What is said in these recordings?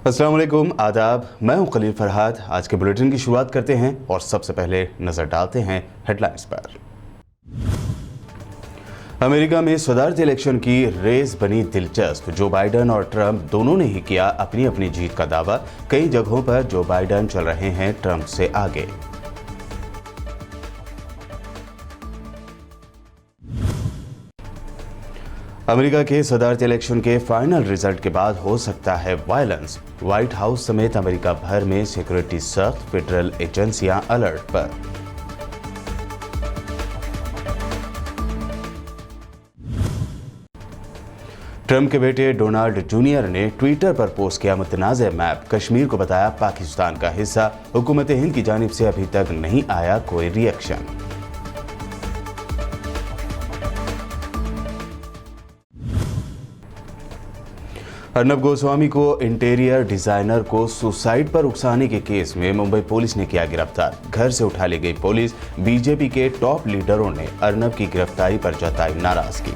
अस्सलाम वालेकुम, आदाब। मैं हूं खलील फरहाद। आज के बुलेटिन की शुरुआत करते हैं और सबसे पहले नजर डालते हैं हेडलाइंस पर। अमेरिका में सदारती इलेक्शन की रेस बनी दिलचस्प। जो बाइडन और ट्रंप दोनों ने ही किया अपनी अपनी जीत का दावा। कई जगहों पर जो बाइडन चल रहे हैं ट्रंप से आगे। अमेरिका के सदारती इलेक्शन के फाइनल रिजल्ट के बाद हो सकता है वायलेंस। व्हाइट हाउस समेत अमेरिका भर में सिक्योरिटी सख्त, फेडरल एजेंसियां अलर्ट पर। ट्रंप के बेटे डोनाल्ड जूनियर ने ट्विटर पर पोस्ट किया मुतनाज़ मैप। कश्मीर को बताया पाकिस्तान का हिस्सा। हुकूमत हिंद की जानिब से अभी तक नहीं आया कोई रिएक्शन। अर्नब गोस्वामी को इंटीरियर डिजाइनर को सुसाइड पर उकसाने के केस में मुंबई पुलिस ने किया गिरफ्तार। घर से उठा ली गई पुलिस। बीजेपी के टॉप लीडरों ने अर्नब की गिरफ्तारी पर जताई नाराजगी।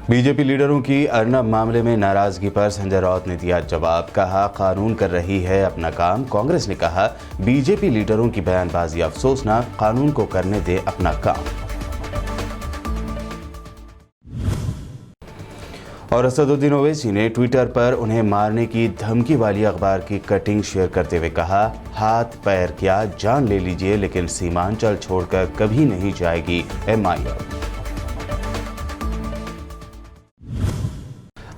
बीजेपी लीडरों की अर्नब मामले में नाराजगी पर संजय राउत ने दिया जवाब। कहा, कानून कर रही है अपना काम। कांग्रेस ने कहा, बीजेपी लीडरों की बयानबाजी अफसोसनाक, कानून को करने दे अपना काम। और असदुद्दीन ओवैसी ने ट्विटर पर उन्हें मारने की धमकी वाली अखबार की कटिंग शेयर करते हुए कहा, हाथ पैर क्या जान ले लीजिए लेकिन सीमांचल छोड़कर कभी नहीं जाएगी MIM।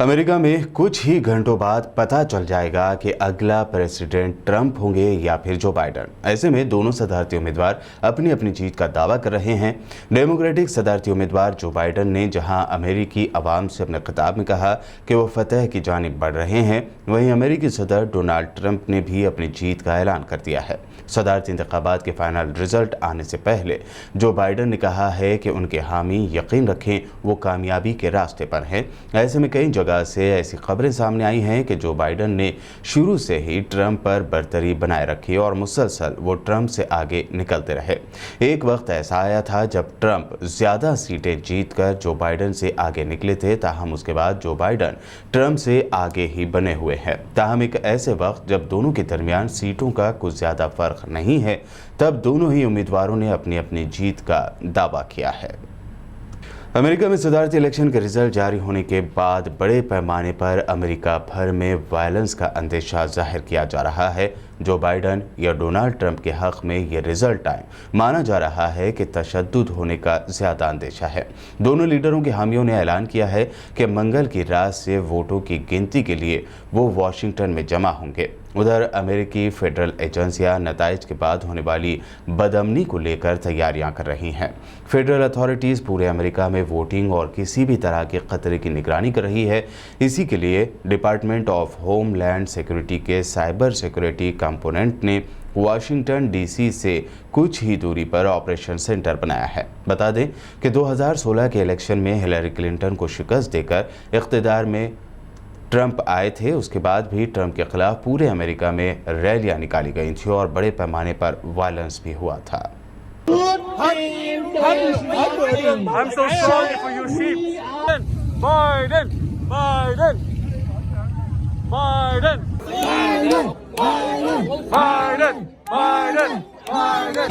अमेरिका में कुछ ही घंटों बाद पता चल जाएगा कि अगला प्रेसिडेंट ट्रंप होंगे या फिर जो बाइडन। ऐसे में दोनों सदारती उम्मीदवार अपनी अपनी जीत का दावा कर रहे हैं। डेमोक्रेटिक सदारती उम्मीदवार जो बाइडन ने जहां अमेरिकी अवाम से अपने खिताब में कहा कि वो फतह की जानिब बढ़ रहे हैं, वहीं अमेरिकी सदर डोनाल्ड ट्रंप ने भी अपनी जीत का ऐलान कर दिया है। सदारती इंतखाबात के फाइनल रिजल्ट आने से पहले जो बाइडन ने कहा है कि उनके हामी यकीन रखें वो कामयाबी के रास्ते पर हैं। ऐसे में कई जगह से ऐसी खबरें सामने आई हैं कि जो बाइडन ने शुरू से ही ट्रंप पर बरतरी बनाए रखी और मुसलसल वो ट्रंप से आगे निकलते रहे। एक वक्त ऐसा आया था जब ट्रंप ज्यादा सीटें जीतकर जो बाइडन से आगे निकले थे, ताहम उसके बाद जो बाइडन ट्रंप से आगे ही बने हुए हैं। ताहम एक ऐसे वक्त जब दोनों के दरमियान सीटों का कुछ ज्यादा फर्क नहीं है, तब दोनों ही उम्मीदवारों ने अपनी अपनी जीत का दावा किया है। अमेरिका में सदारती इलेक्शन के रिजल्ट जारी होने के बाद बड़े पैमाने पर अमेरिका भर में वायलेंस का अंदेशा जाहिर किया जा रहा है। जो बाइडन या डोनाल्ड ट्रंप के हक में ये रिजल्ट आए, माना जा रहा है कि तशद्दुद होने का ज़्यादा अंदेशा है। दोनों लीडरों के हामियों ने ऐलान किया है कि मंगल की रात से वोटों की गिनती के लिए वो वाशिंगटन में जमा होंगे। उधर अमेरिकी फेडरल एजेंसियां नताइज के बाद होने वाली बदअमनी को लेकर तैयारियां कर रही हैं। फेडरल अथॉरिटीज़ पूरे अमेरिका में वोटिंग और किसी भी तरह के खतरे की निगरानी कर रही है। इसी के लिए डिपार्टमेंट ऑफ होमलैंड सिक्योरिटी के साइबर सिक्योरिटी कंपोनेंट ने वाशिंगटन DC से कुछ ही दूरी पर ऑपरेशन सेंटर बनाया है। बता दें कि 2016 के इलेक्शन में हिलरी क्लिंटन को शिकस्त देकर इख्तिदार में ट्रंप आए थे। उसके बाद भी ट्रंप के खिलाफ पूरे अमेरिका में रैलियां निकाली गई थी और बड़े पैमाने पर वायलेंस भी हुआ था। I'm so sorry for your sheep. Biden, Biden, Biden, Biden, Biden, Biden, Biden.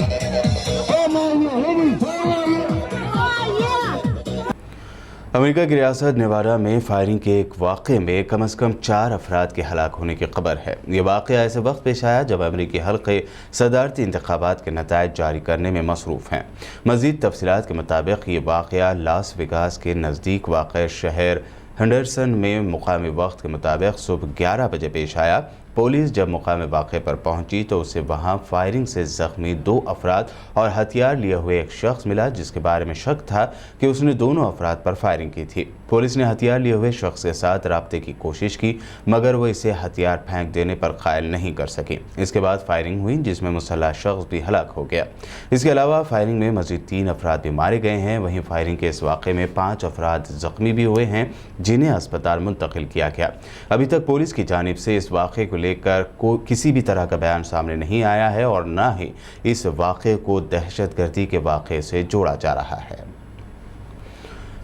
America की रियासत नेवाडा में फायरिंग के एक वाक़े में कम से कम 4 अफराद के हलाक होने की खबर है। ये वाक़या ऐसे वक्त पेश आया जब अमेरिकी हल्के सदारती इंतखाबात के नताइज जारी करने में मसरूफ़ हैं। मज़ीद तफसीलात के मुताबिक ये वाक़या लास वेगास के नज़दीक वाक़ शहर हेंडरसन में मुकामी वक्त के मुताबिक सुबह 11 बजे पेश आया। पुलिस जब मुकाम वाक़े पर पहुंची तो उसे वहां फायरिंग से ज़ख्मी 2 अफराद और हथियार लिए हुए एक शख्स मिला, जिसके बारे में शक था कि उसने दोनों अफराद पर फायरिंग की थी। पुलिस ने हथियार लिए हुए शख्स के साथ राब्ते की कोशिश की, मगर वो इसे हथियार फेंक देने पर कायल नहीं कर सकी। इसके बाद फायरिंग हुई, जिसमें मुसल्लह शख्स भी हलाक हो गया। इसके अलावा फायरिंग में मज़ीद 3 अफराद भी मारे गए हैं। वहीं फायरिंग के इस वाक़े में 5 अफराद ज़ख्मी भी हुए हैं, जिन्हें अस्पताल मुंतकिल किया गया। अभी तक पुलिस की जानिब से इस वाक़े को लेकर किसी भी तरह का बयान सामने नहीं आया है और न ही इस वाक़े को दहशतगर्दी के वाक़े से जोड़ा जा रहा है।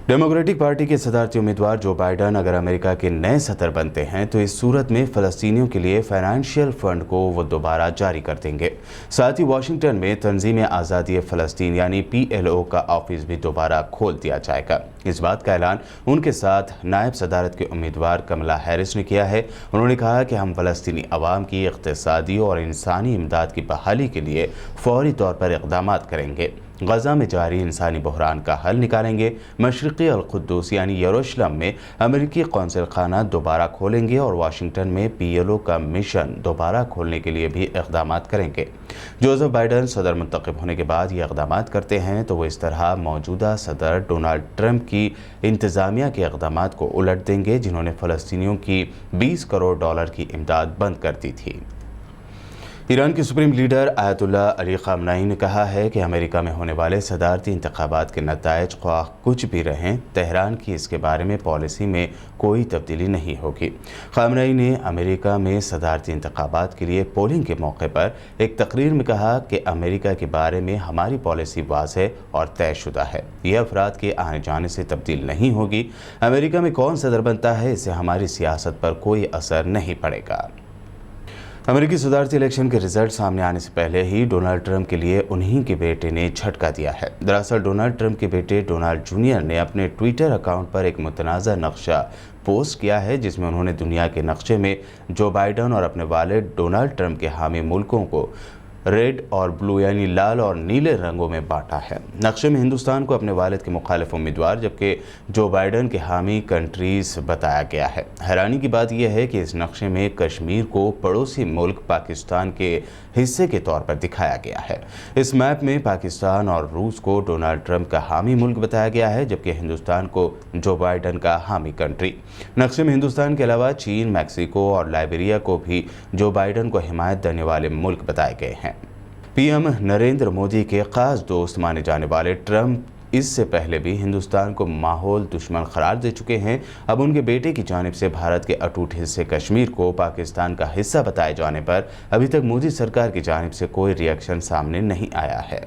डेमोक्रेटिक पार्टी के सदारती उम्मीदवार जो बाइडन अगर अमेरिका के नए सदर बनते हैं तो इस सूरत में फ़लस्तीनियों के लिए फाइनेंशियल फंड को वो दोबारा जारी कर देंगे। साथ ही वाशिंगटन में तंजीम आज़ादी फ़लस्तीन यानी PLO का ऑफिस भी दोबारा खोल दिया जाएगा। इस बात का ऐलान उनके साथ नायब सदारत के उम्मीदवार कमला हैरिस ने किया है। उन्होंने कहा कि हम फ़लस्तीनी अवाम की इक़्तिसादी और इंसानी इमदाद की बहाली के लिए फौरी तौर पर इक़दाम करेंगे। गजा में जारी इंसानी बहरान का हल निकालेंगे। मशरक़ी अल-कुद्दूस यानी यरूशलेम में अमेरिकी कौंसल खाना दोबारा खोलेंगे और वाशिंगटन में PLO का मिशन दोबारा खोलने के लिए भी इक़दाम करेंगे। जोसेफ बाइडन सदर मुंतखब होने के बाद ये इक़दाम करते हैं तो वो इस तरह मौजूदा सदर डोनाल्ड ट्रंप की इंतज़ामिया के इक़दाम को उलट देंगे, जिन्होंने फ़लस्तीनियों की $20 करोड़ की इमदाद बंद कर दी थी। ईरान के सुप्रीम लीडर आयतुल्ला अली ख़ामनेई ने कहा है कि अमेरिका में होने वाले सदारती इंतखाबात के नताइज ख्वाह कुछ भी रहें, तेहरान की इसके बारे में पॉलिसी में कोई तब्दीली नहीं होगी। ख़ामनेई ने अमेरिका में सदारती इंतखाबात के लिए पोलिंग के मौके पर एक तकरीर में कहा कि अमेरिका के बारे में हमारी पॉलिसी वाज़ेह और तयशुदा है। यह अफराद के आने जाने से तब्दील नहीं होगी। अमेरिका में कौन सदर बनता है इससे हमारी सियासत पर कोई असर नहीं पड़ेगा। अमेरिकी सदारती इलेक्शन के रिजल्ट सामने आने से पहले ही डोनाल्ड ट्रंप के लिए उन्हीं के बेटे ने झटका दिया है। दरअसल डोनाल्ड ट्रंप के बेटे डोनाल्ड जूनियर ने अपने ट्विटर अकाउंट पर एक मुतनाज़ा नक्शा पोस्ट किया है, जिसमें उन्होंने दुनिया के नक्शे में जो बाइडन और अपने वालिद डोनाल्ड ट्रंप के हामी मुल्कों को रेड और ब्लू यानी लाल और नीले रंगों में बांटा है। नक्शे में हिंदुस्तान को अपने वालिद के मुखालिफ उम्मीदवार जबकि जो बाइडन के हामी कंट्रीज बताया गया है। हैरानी की बात यह है कि इस नक्शे में कश्मीर को पड़ोसी मुल्क पाकिस्तान के हिस्से के तौर पर दिखाया गया है। इस मैप में पाकिस्तान और रूस को डोनाल्ड ट्रंप का हामी मुल्क बताया गया है, जबकि हिंदुस्तान को जो बाइडन का हामी कंट्री। नक्शे में हिंदुस्तान के अलावा चीन, मैक्सिको और लाइबेरिया को भी जो बाइडन को हिमायत देने वाले मुल्क बताए गए हैं। PM नरेंद्र मोदी के खास दोस्त माने जाने वाले ट्रंप इससे पहले भी हिंदुस्तान को माहौल दुश्मन करार दे चुके हैं। अब उनके बेटे की जानिब से भारत के अटूट हिस्से कश्मीर को पाकिस्तान का हिस्सा बताए जाने पर अभी तक मोदी सरकार की जानिब से कोई रिएक्शन सामने नहीं आया है।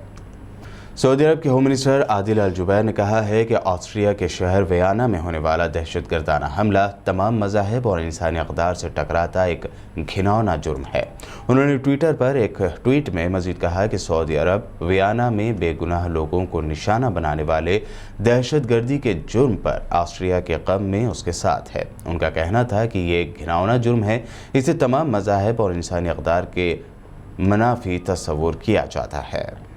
सऊदी अरब के होम मिनिस्टर आदिल अल जुबैर ने कहा है कि ऑस्ट्रिया के शहर वियना में होने वाला दहशतगर्दाना हमला तमाम मज़ाहिब और इंसानी अक़दार से टकराता एक घिनौना जुर्म है। उन्होंने ट्विटर पर एक ट्वीट में मज़ीद कहा कि सऊदी अरब वियना में बेगुनाह लोगों को निशाना बनाने वाले दहशतगर्दी के जुर्म पर ऑस्ट्रिया के ग़म में उसके साथ है। उनका कहना था कि ये एक घिनौना जुर्म है, इसे तमाम मज़ाहिब और इंसानी अक़दार के मुनाफी तस्वुर किया जाता है।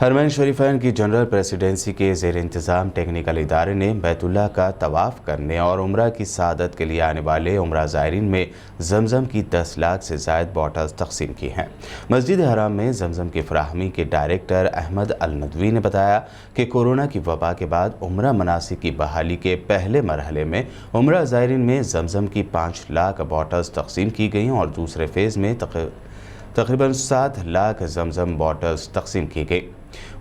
हरमैन शरीफैन की जनरल प्रेसिडेंसी के ज़ेर इंतज़ाम टेक्निकल इदारे ने बैतुल्लाह का तवाफ़ करने और उम्रा की सआदत के लिए आने वाले उम्रा ज़ायरीन में जमज़म की 10 लाख से ज़ायद बॉटल्स तकसीम की हैं। मस्जिद हराम में जमज़म की फराहमी के डायरेक्टर अहमद अल नदवी ने बताया कि कोरोना की वबा के बाद उम्रा मनासिक की बहाली के पहले मरहले में उम्रा ज़ायरीन में जमज़म की 5 लाख बॉटल्स तकसीम की गई और दूसरे फेज़ में तकरीबन 7 लाख जमज़म बॉटल्स तकसीम की गई।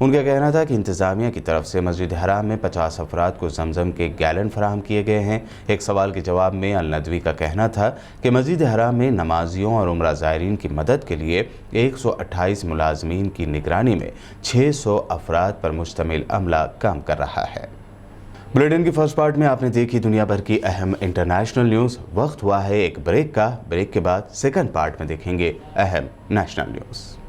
उनका कहना था कि इंतज़ामिया की तरफ से मस्जिद हराम में 50 अफराद को जमज़म के गैलन फराहम किए गए हैं। एक सवाल के जवाब में अल नदवी का कहना था कि मस्जिद हराम में नमाजियों और उम्रा ज़ायरीन की मदद के लिए 128 मुलाजमीन की निगरानी में 600 अफराद पर मुश्तमिल अमला काम कर रहा है। बुलेटिन की फर्स्ट पार्ट में आपने देखी दुनिया भर की अहम इंटरनेशनल न्यूज़। वक्त हुआ है एक ब्रेक का। ब्रेक के बाद सेकंड पार्ट में देखेंगे अहम नेशनल न्यूज़।